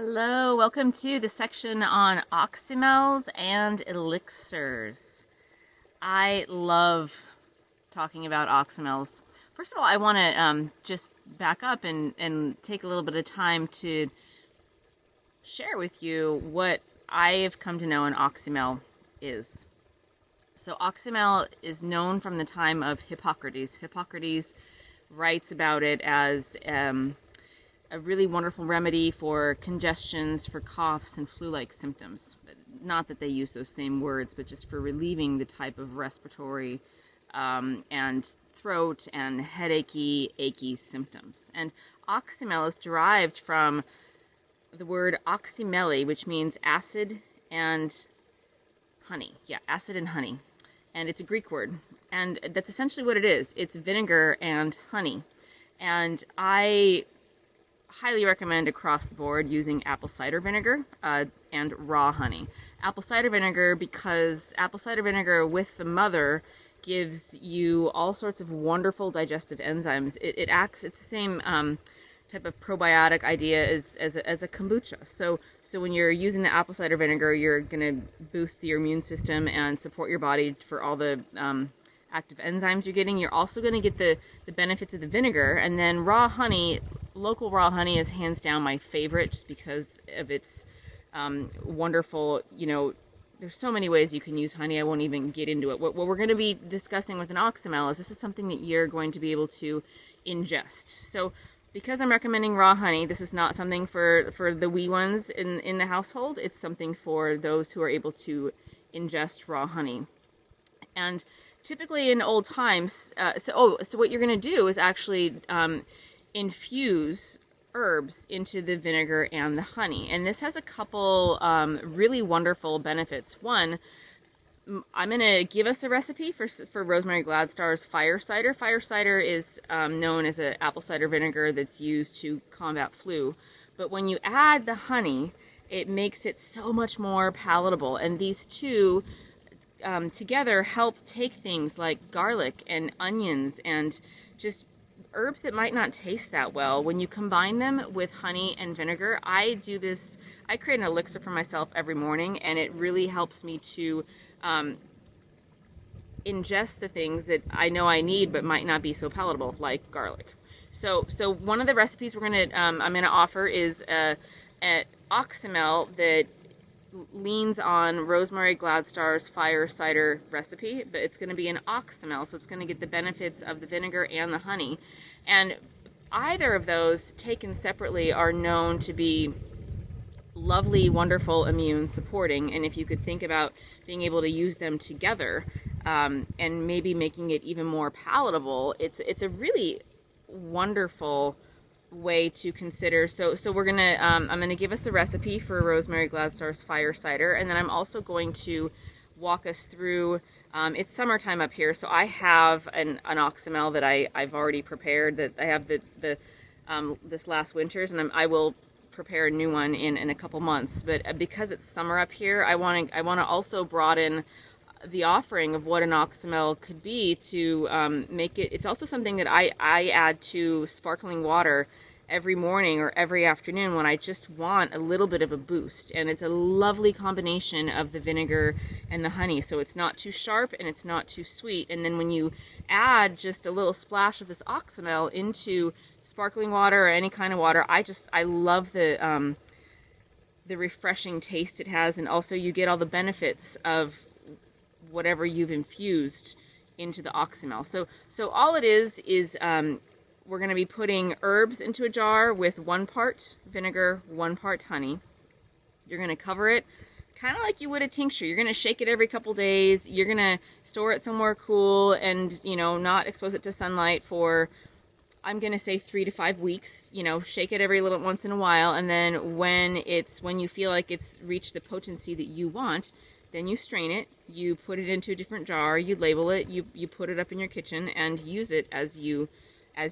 Hello, welcome to the section on Oxymels and Elixirs. I love talking about Oxymels. First of all, I want to just back up and take a little bit of time to share with you what I have come to know an Oxymel is. So Oxymel is known from the time of Hippocrates. Hippocrates writes about it as a really wonderful remedy for congestions, for coughs, and flu-like symptoms. Not that they use those same words, but just for relieving the type of respiratory and throat and headachy, achy symptoms. And Oxymel is derived from the word oxymeli, which means acid and honey. Yeah, acid and honey. And it's a Greek word. And that's essentially what it is. It's vinegar and honey. And I highly recommend across the board using apple cider vinegar and raw honey. Apple cider vinegar, because apple cider vinegar with the mother gives you all sorts of wonderful digestive enzymes. It acts, it's the same type of probiotic idea as a kombucha. So when you're using the apple cider vinegar, you're going to boost your immune system and support your body for all the active enzymes you're getting. You're also going to get the benefits of the vinegar. And then raw honey, local raw honey is hands down my favorite just because of its wonderful, there's so many ways you can use honey. I won't even get into it. What we're going to be discussing with an Oxymel is this is something that you're going to be able to ingest. So because I'm recommending raw honey, this is not something for the wee ones in the household. It's something for those who are able to ingest raw honey. And typically in old times, so what you're going to do is actually infuse herbs into the vinegar and the honey. And this has a couple really wonderful benefits. One, I'm going to give us a recipe for Rosemary Gladstar's fire cider. Fire cider is known as an apple cider vinegar that's used to combat flu. But when you add the honey, it makes it so much more palatable. And these two together help take things like garlic and onions and just herbs that might not taste that well. When you combine them with honey and vinegar, I create an elixir for myself every morning, and it really helps me to ingest the things that I know I need but might not be so palatable, like garlic. So one of the recipes I'm gonna offer is an Oxymel that leans on Rosemary Gladstar's fire cider recipe, but it's going to be an Oxymel, so it's going to get the benefits of the vinegar and the honey. And either of those taken separately are known to be lovely, wonderful immune supporting. And if you could think about being able to use them together and maybe making it even more palatable, it's a really wonderful way to consider. So we're gonna I'm gonna give us a recipe for Rosemary Gladstar's fire cider, and then I'm also going to walk us through it's summertime up here, so I have an Oxymel that I've already prepared, that I have this last winter's, and I will prepare a new one in a couple months. But because it's summer up here, I want to also broaden the offering of what an Oxymel could be to make it. It's also something that I add to sparkling water every morning or every afternoon when I just want a little bit of a boost. And it's a lovely combination of the vinegar and the honey, so it's not too sharp and it's not too sweet. And then when you add just a little splash of this Oxymel into sparkling water or any kind of water, I love the refreshing taste it has, and also you get all the benefits of whatever you've infused into the Oxymel. So all it is we're going to be putting herbs into a jar with 1 part vinegar, 1 part honey. You're going to cover it kind of like you would a tincture. You're going to shake it every couple days. You're going to store it somewhere cool and, not expose it to sunlight for, I'm going to say 3 to 5 weeks. Shake it every little once in a while. And then when you feel like it's reached the potency that you want, then you strain it, you put it into a different jar, you label it, you put it up in your kitchen and use it as you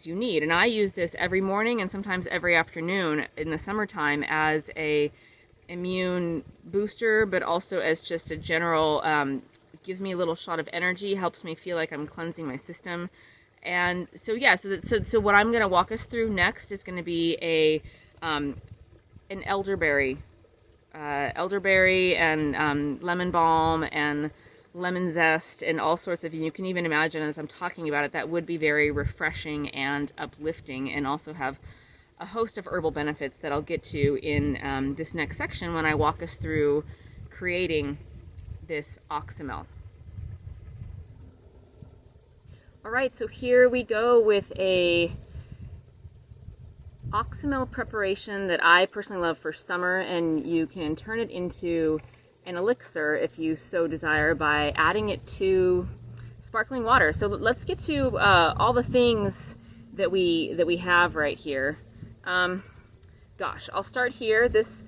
need. And I use this every morning and sometimes every afternoon in the summertime as a immune booster, but also as just a general, gives me a little shot of energy, helps me feel like I'm cleansing my system. And so what I'm going to walk us through next is going to be an elderberry. Elderberry and lemon balm and lemon zest and all sorts of, you can even imagine as I'm talking about it, that would be very refreshing and uplifting, and also have a host of herbal benefits that I'll get to in this next section when I walk us through creating this Oxymel. All right, so here we go with a Oxymel preparation that I personally love for summer, and you can turn it into an elixir if you so desire by adding it to sparkling water. So let's get to all the things that we have right here. Gosh, I'll start here. This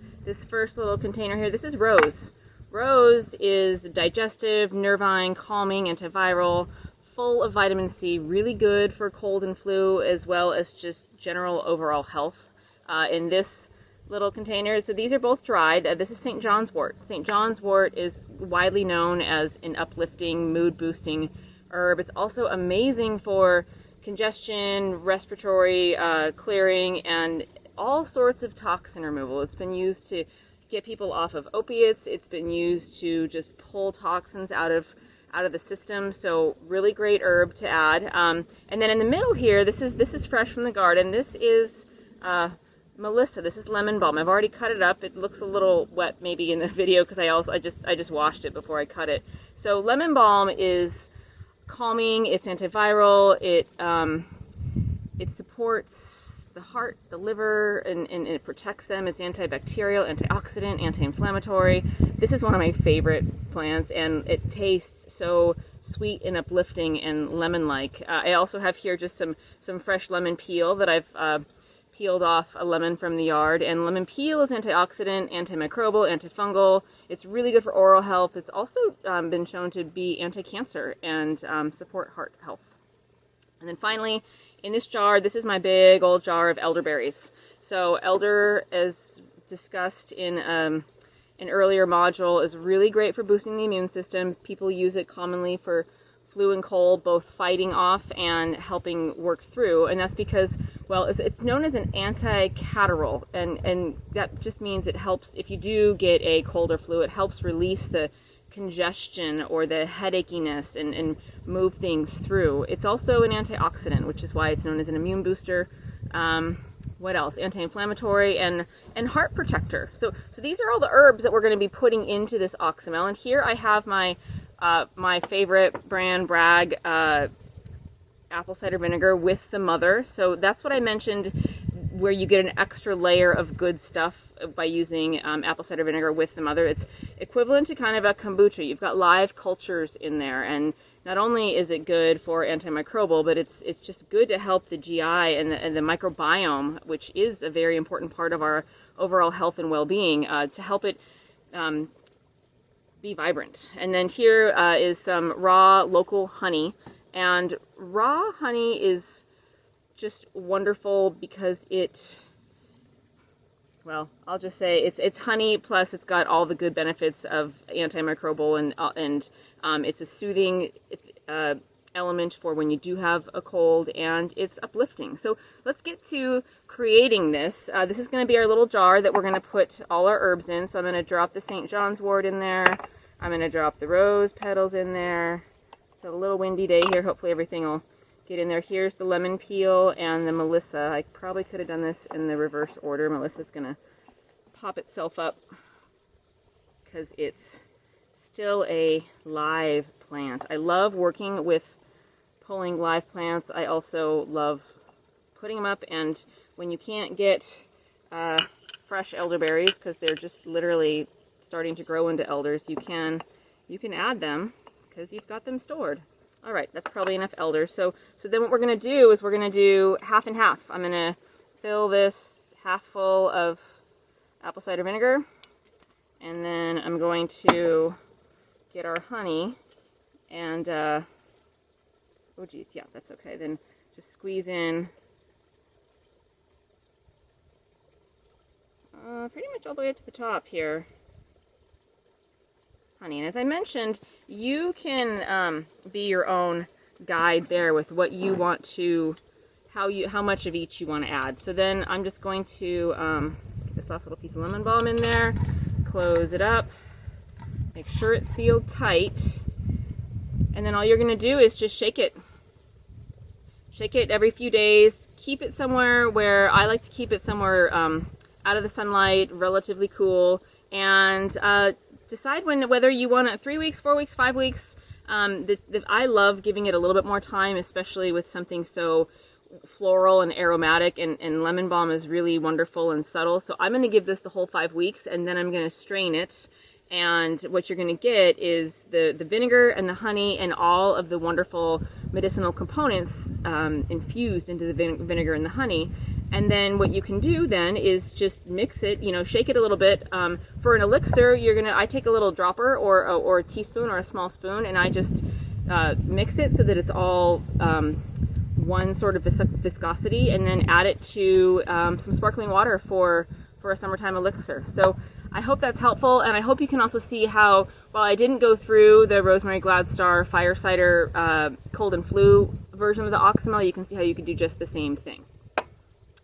first little container here, this is rose. Rose is digestive, nervine, calming, antiviral, full of vitamin C, really good for cold and flu, as well as just general overall health. In this little container, so these are both dried. This is St. John's wort. St. John's wort is widely known as an uplifting, mood-boosting herb. It's also amazing for congestion, respiratory clearing, and all sorts of toxin removal. It's been used to get people off of opiates. It's been used to just pull toxins out of the system. So really great herb to add. And then in the middle here, this is fresh from the garden. This is Melissa. This is lemon balm. I've already cut it up. It looks a little wet maybe in the video because I just washed it before I cut it. So lemon balm is calming. It's antiviral. It supports the heart, the liver, and it protects them. It's antibacterial, antioxidant, anti-inflammatory. This is one of my favorite plants, and it tastes so sweet and uplifting and lemon-like. I also have here just some fresh lemon peel that I've peeled off a lemon from the yard. And lemon peel is antioxidant, antimicrobial, antifungal. It's really good for oral health. It's also been shown to be anti-cancer and support heart health. And then finally, in this jar, this is my big old jar of elderberries. So elder, as discussed in an earlier module, is really great for boosting the immune system. People use it commonly for flu and cold, both fighting off and helping work through. And that's because, well, it's known as an anti-catarrhal, and that just means it helps, if you do get a cold or flu, it helps release the congestion or the headachiness and move things through. It's also an antioxidant, which is why it's known as an immune booster. What else? Anti-inflammatory and heart protector. So these are all the herbs that we're going to be putting into this Oxymel. And here I have my favorite brand, Bragg apple cider vinegar with the mother. So that's what I mentioned, where you get an extra layer of good stuff by using apple cider vinegar with the mother. It's equivalent to kind of a kombucha. You've got live cultures in there, and not only is it good for antimicrobial, but it's just good to help the GI and the microbiome, which is a very important part of our overall health and well-being, to help it be vibrant. And then here is some raw local honey, and raw honey is just wonderful because I'll just say it's honey, plus it's got all the good benefits of antimicrobial, and it's a soothing element for when you do have a cold, and it's uplifting. So let's get to creating this. This is going to be our little jar that we're going to put all our herbs in. So I'm going to drop the St. John's wort in there. I'm going to drop the rose petals in there. So a little windy day here. Hopefully everything will get in there. Here's the lemon peel and the Melissa. I probably could have done this in the reverse order. Melissa's going to pop itself up because it's still a live plant. I love working with pulling live plants. I also love putting them up, and when you can't get fresh elderberries because they're just literally starting to grow into elders, you can add them because you've got them stored. All right, that's probably enough elders. So then what we're going to do is we're going to do half and half. I'm going to fill this half full of apple cider vinegar, and then I'm going to get our honey and, oh geez, yeah, that's okay. Then just squeeze in pretty much all the way up to the top here. Honey. And as I mentioned, you can be your own guide there with what you want to, how much of each you want to add. So then I'm just going to get this this last little piece of lemon balm in there, close it up, make sure it's sealed tight, and then all you're going to do is just shake it. Shake it every few days. Keep it somewhere where I like to keep it somewhere out of the sunlight, relatively cool, and decide whether you want it 3 weeks, 4 weeks, 5 weeks. I love giving it a little bit more time, especially with something so floral and aromatic, and lemon balm is really wonderful and subtle. So I'm going to give this the whole 5 weeks, and then I'm going to strain it. And what you're going to get is the vinegar and the honey and all of the wonderful medicinal components infused into the vinegar and the honey. And then what you can do then is just mix it, shake it a little bit. For an elixir, I take a little dropper or a teaspoon or a small spoon, and I just mix it so that it's all one sort of viscosity, and then add it to some sparkling water for a summertime elixir. So I hope that's helpful, and I hope you can also see how, while I didn't go through the Rosemary Gladstar Fire Cider Cold and Flu version of the Oxymel, you can see how you could do just the same thing.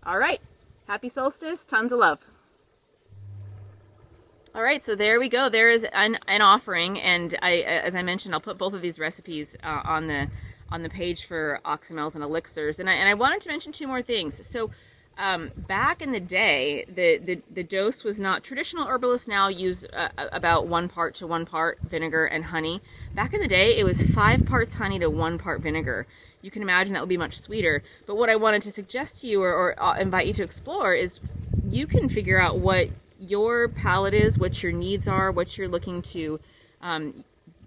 All right, happy solstice, tons of love. All right, so there we go. There is an offering, and as I mentioned, I'll put both of these recipes on the page for Oxymels and Elixirs, and I wanted to mention 2 more things. So back in the day, the dose was not, traditional herbalists now use about 1 part to 1 part vinegar and honey. Back in the day, it was 5 parts honey to 1 part vinegar. You can imagine that would be much sweeter. But what I wanted to suggest to you or invite you to explore is you can figure out what your palate is, what your needs are, what you're looking to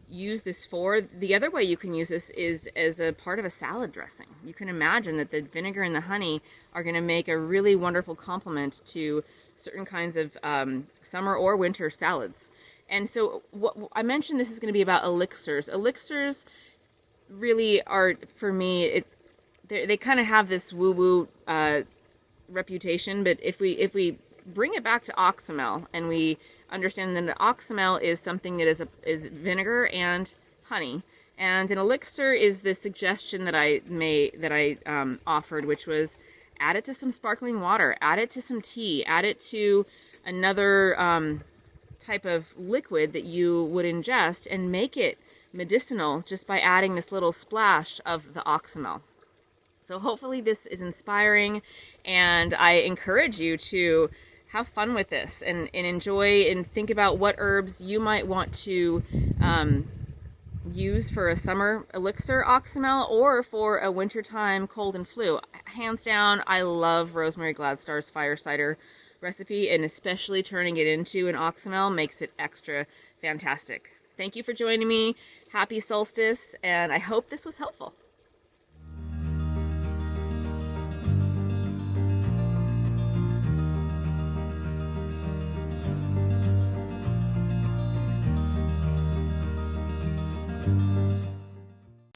use this for. The other way you can use this is as a part of a salad dressing. You can imagine that the vinegar and the honey are going to make a really wonderful complement to certain kinds of summer or winter salads. And so what I mentioned, this is going to be about elixirs. Elixirs really are, for me, they kind of have this woo-woo reputation, but if we bring it back to Oxymel and we understand that an Oxymel is something that is vinegar and honey, and an elixir is the suggestion that I offered, which was add it to some sparkling water, add it to some tea, add it to another type of liquid that you would ingest, and make it medicinal just by adding this little splash of the Oxymel. So hopefully this is inspiring, and I encourage you to have fun with this and enjoy and think about what herbs you might want to use for a summer elixir Oxymel or for a wintertime cold and flu. Hands down, I love Rosemary Gladstar's Fire Cider recipe, and especially turning it into an Oxymel makes it extra fantastic. Thank you for joining me. Happy solstice, and I hope this was helpful.